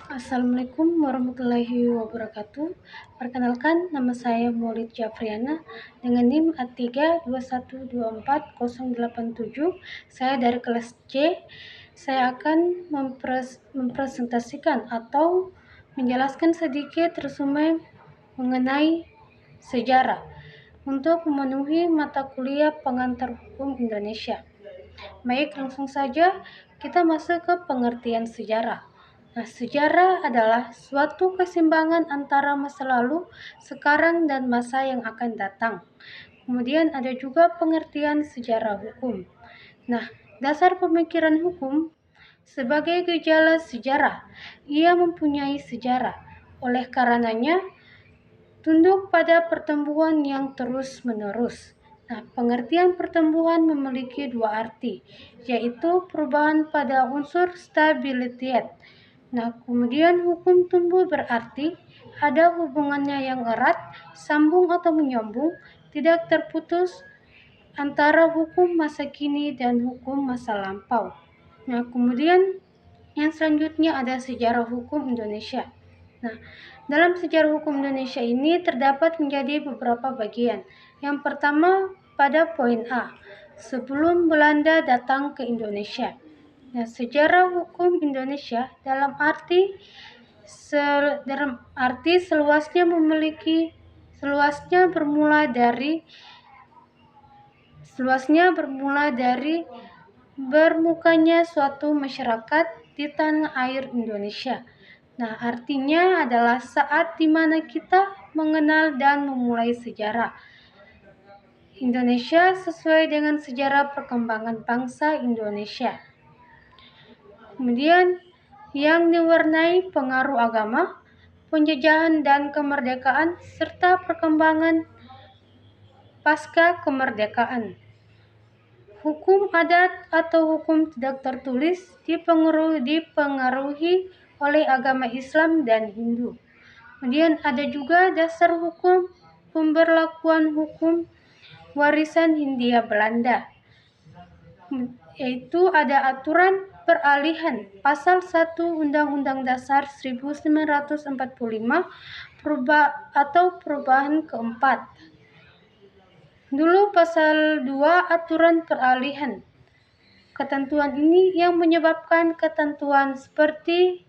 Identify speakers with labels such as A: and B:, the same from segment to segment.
A: Assalamualaikum warahmatullahi wabarakatuh. Perkenalkan, nama saya Maulid Jafriana dengan NIM A321248087. Saya dari kelas C. Saya akan mempresentasikan atau menjelaskan sedikit resume mengenai sejarah untuk memenuhi mata kuliah pengantar hukum Indonesia. Baik, langsung saja kita masuk ke pengertian sejarah. Nah, sejarah adalah suatu keseimbangan antara masa lalu, sekarang, dan masa yang akan datang. Kemudian ada juga pengertian sejarah hukum. Nah, dasar pemikiran hukum sebagai gejala sejarah, ia mempunyai sejarah. Oleh karenanya, tunduk pada pertumbuhan yang terus-menerus. Nah, pengertian pertumbuhan memiliki dua arti, yaitu perubahan pada unsur stabilitas. Nah, kemudian hukum tumbuh berarti ada hubungannya yang erat, sambung atau menyambung, tidak terputus antara hukum masa kini dan hukum masa lampau. Nah, kemudian yang selanjutnya ada sejarah hukum Indonesia. Nah, dalam sejarah hukum Indonesia ini terdapat menjadi beberapa bagian. Yang pertama pada poin A, sebelum Belanda datang ke Indonesia. Nah, sejarah hukum Indonesia dalam arti seluasnya bermula dari bermukanya suatu masyarakat di tanah air Indonesia. Nah, artinya adalah saat dimana kita mengenal dan memulai sejarah Indonesia sesuai dengan sejarah perkembangan bangsa Indonesia. Kemudian yang diwarnai pengaruh agama, penjajahan dan kemerdekaan, serta perkembangan pasca kemerdekaan. Hukum adat atau hukum tidak tertulis dipengaruhi oleh agama Islam dan Hindu. Kemudian ada juga dasar hukum pemberlakuan hukum warisan Hindia Belanda, yaitu ada aturan peralihan pasal 1 Undang-Undang Dasar 1945 perubahan keempat. Dulu pasal 2 aturan peralihan. Ketentuan ini yang menyebabkan ketentuan seperti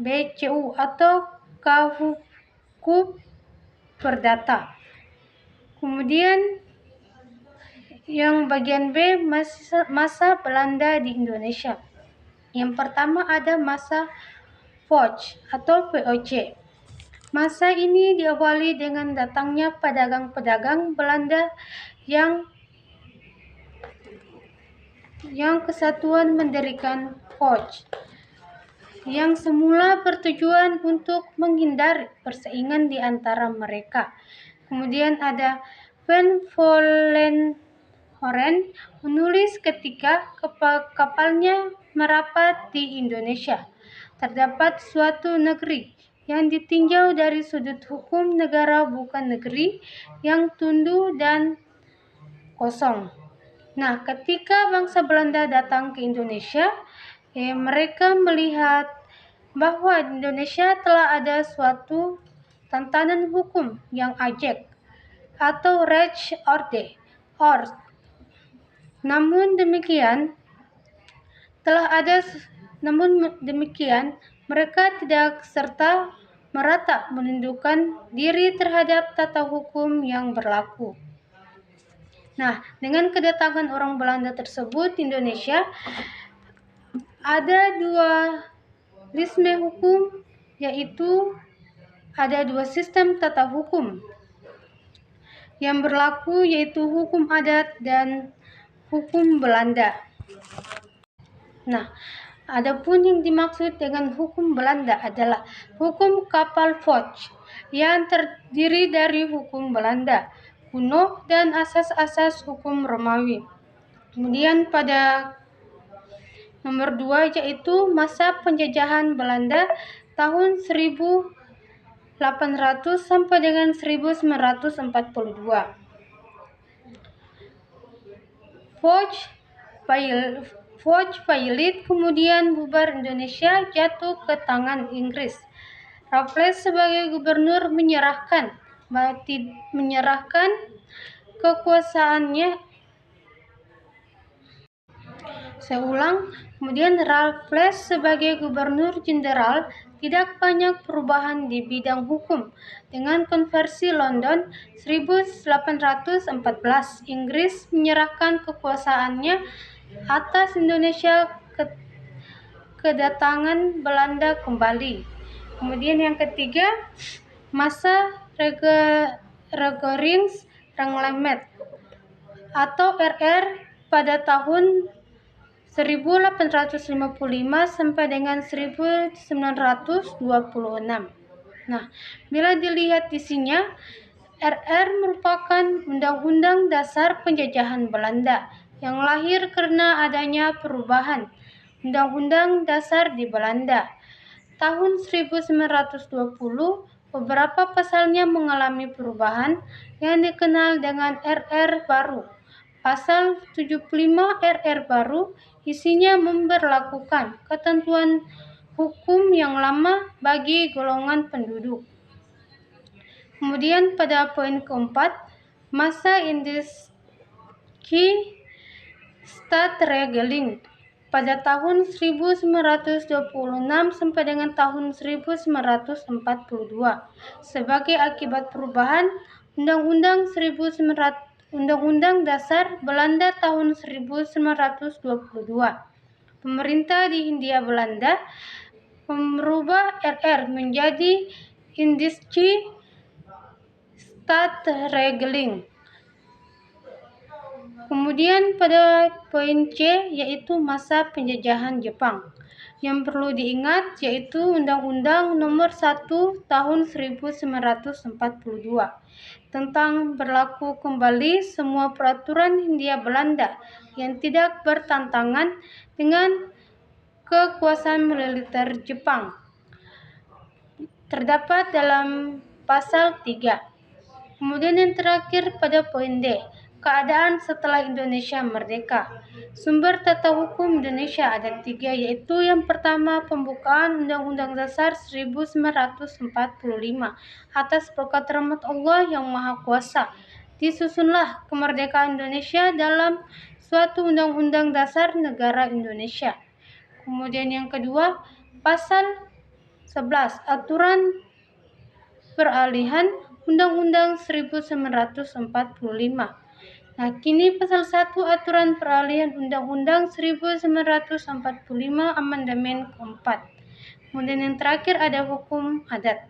A: BCU atau Hukum Perdata. Kemudian yang bagian B, masa Belanda di Indonesia. Yang pertama ada masa VOC atau VOC. Masa ini diawali dengan datangnya pedagang-pedagang Belanda yang kesatuan mendirikan VOC yang semula bertujuan untuk menghindari persaingan di antara mereka. Kemudian ada Van Vollenhoven menulis ketika kapalnya merapat di Indonesia, terdapat suatu negeri yang ditinjau dari sudut hukum negara bukan negeri yang tunduk dan kosong. Nah, ketika bangsa Belanda datang ke Indonesia, mereka melihat bahwa di Indonesia telah ada suatu tatanan hukum yang ajak atau Rechtsorde. Namun demikian, mereka tidak serta merata menundukkan diri terhadap tata hukum yang berlaku. Nah, dengan kedatangan orang Belanda tersebut di Indonesia, ada dua risme hukum, yaitu ada dua sistem tata hukum yang berlaku, yaitu hukum adat dan hukum Belanda. Nah, adapun yang dimaksud dengan hukum Belanda adalah hukum kapal VOC yang terdiri dari hukum Belanda kuno dan asas-asas hukum Romawi. Kemudian pada nomor 2 yaitu masa penjajahan Belanda tahun 1800 sampai dengan 1942. Valid, kemudian bubar Indonesia, jatuh ke tangan Inggris. Raffles sebagai gubernur menyerahkan kekuasaannya. Kemudian Raffles sebagai gubernur jenderal, tidak banyak perubahan di bidang hukum. Dengan konversi London 1814, Inggris menyerahkan kekuasaannya atas Indonesia kedatangan Belanda kembali. Kemudian yang ketiga, masa Regeringsparlement atau RR pada tahun 1855 sampai dengan 1926. Nah, bila dilihat isinya, RR merupakan Undang-Undang Dasar Penjajahan Belanda yang lahir karena adanya perubahan Undang-Undang Dasar di Belanda. Tahun 1920, beberapa pasalnya mengalami perubahan yang dikenal dengan RR baru. Pasal 75 RR baru isinya memberlakukan ketentuan hukum yang lama bagi golongan penduduk. Kemudian pada poin keempat, masa industri Stadregeling pada tahun 1926 sampai dengan tahun 1942 sebagai akibat perubahan Undang-Undang Dasar Belanda tahun 1922. Pemerintah di Hindia Belanda merubah RR menjadi Industri Stadregeling. Kemudian pada poin C, yaitu masa penjajahan Jepang. Yang perlu diingat yaitu Undang-Undang Nomor 1 Tahun 1942 tentang berlaku kembali semua peraturan Hindia Belanda yang tidak bertentangan dengan kekuasaan militer Jepang. Terdapat dalam pasal 3. Kemudian yang terakhir pada poin D, keadaan setelah Indonesia merdeka. Sumber tata hukum Indonesia ada 3, yaitu yang pertama, pembukaan Undang-Undang Dasar 1945 atas berkat rahmat Allah yang Maha Kuasa. Disusunlah kemerdekaan Indonesia dalam suatu Undang-Undang Dasar Negara Indonesia. Kemudian yang kedua, pasal 11, aturan peralihan Undang-Undang 1945. Nah, kini pasal 1 aturan peralihan Undang-Undang 1945 amandemen keempat. Kemudian yang terakhir ada hukum adat.